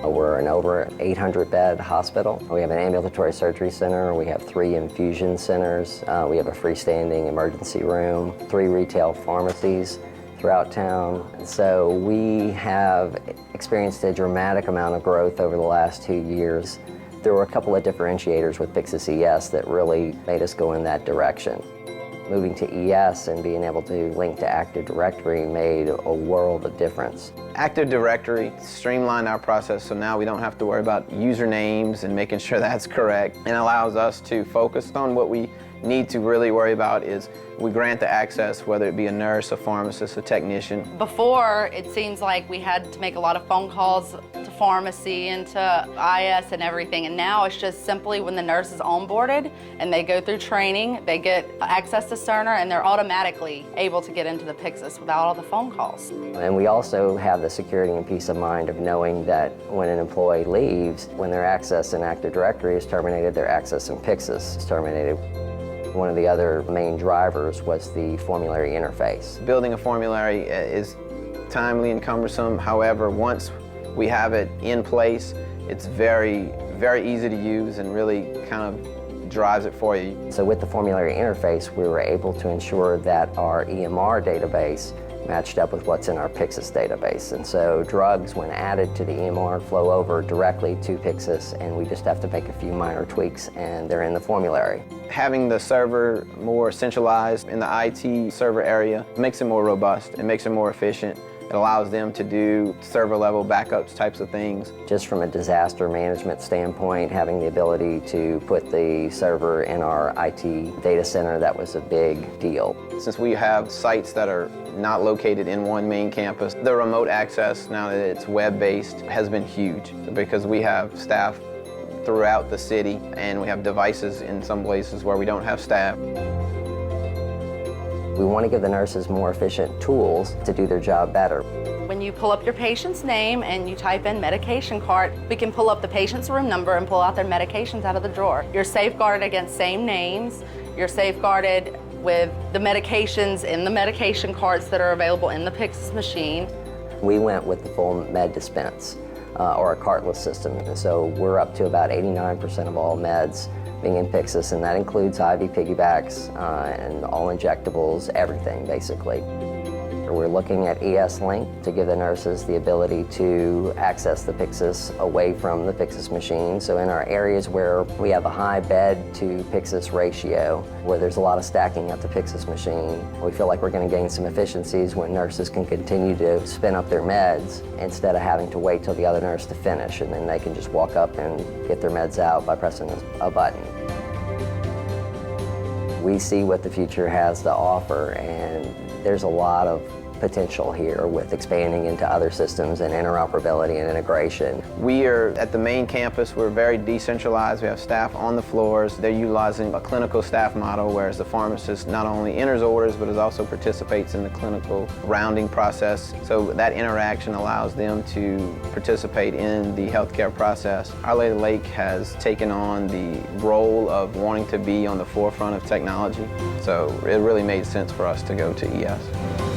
We're an over 800-bed hospital. We have an ambulatory surgery center. We have 3 infusion centers. We have a freestanding emergency room, 3 retail pharmacies throughout town. So we have experienced a dramatic amount of growth over the last 2 years. There were a couple of differentiators with Pyxis ES that really made us go in that direction. Moving to ES and being able to link to Active Directory made a world of difference. Active Directory streamlined our process, so now we don't have to worry about usernames and making sure that's correct, and allows us to focus on what we need to really worry about is we grant the access, whether it be a nurse, a pharmacist, a technician. Before, it seems like we had to make a lot of phone calls to pharmacy and to IS and everything, and now it's just simply when the nurse is onboarded and they go through training, they get access to Cerner, and they're automatically able to get into the Pyxis without all the phone calls. And we also have the security and peace of mind of knowing that when an employee leaves, when their access in Active Directory is terminated, their access in Pyxis is terminated. One of the other main drivers was the formulary interface. Building a formulary is timely and cumbersome. However, once we have it in place, it's very, very easy to use and really kind of drives it for you. So with the formulary interface, we were able to ensure that our EMR database matched up with what's in our Pyxis database. And so drugs, when added to the EMR, flow over directly to Pyxis, and we just have to make a few minor tweaks and they're in the formulary. Having the server more centralized in the IT server area makes it more robust, it makes it more efficient. It allows them to do server level backups types of things. Just from a disaster management standpoint, having the ability to put the server in our IT data center, that was a big deal. Since we have sites that are not located in one main campus, the remote access, now that it's web-based, has been huge because we have staff throughout the city and we have devices in some places where we don't have staff. We want to give the nurses more efficient tools to do their job better. When you pull up your patient's name and you type in medication cart, we can pull up the patient's room number and pull out their medications out of the drawer. You're safeguarded against same names. You're safeguarded with the medications in the medication carts that are available in the Pyxis machine. We went with the full med dispense or a cartless system. And so we're up to about 89% of all meds being in Pyxis, and that includes IV piggybacks and all injectables, everything basically. We're looking at ES Link to give the nurses the ability to access the Pyxis away from the Pyxis machine. So in our areas where we have a high bed to Pyxis ratio, where there's a lot of stacking at the Pyxis machine, we feel like we're going to gain some efficiencies when nurses can continue to spin up their meds instead of having to wait till the other nurse to finish, and then they can just walk up and get their meds out by pressing a button. We see what the future has to offer, and there's a lot of potential here with expanding into other systems and interoperability and integration. We are at the main campus, we're very decentralized. We have staff on the floors. They're utilizing a clinical staff model, whereas the pharmacist not only enters orders, but also participates in the clinical rounding process. So that interaction allows them to participate in the healthcare process. Our Lady Lake has taken on the role of wanting to be on the forefront of technology. So it really made sense for us to go to ES.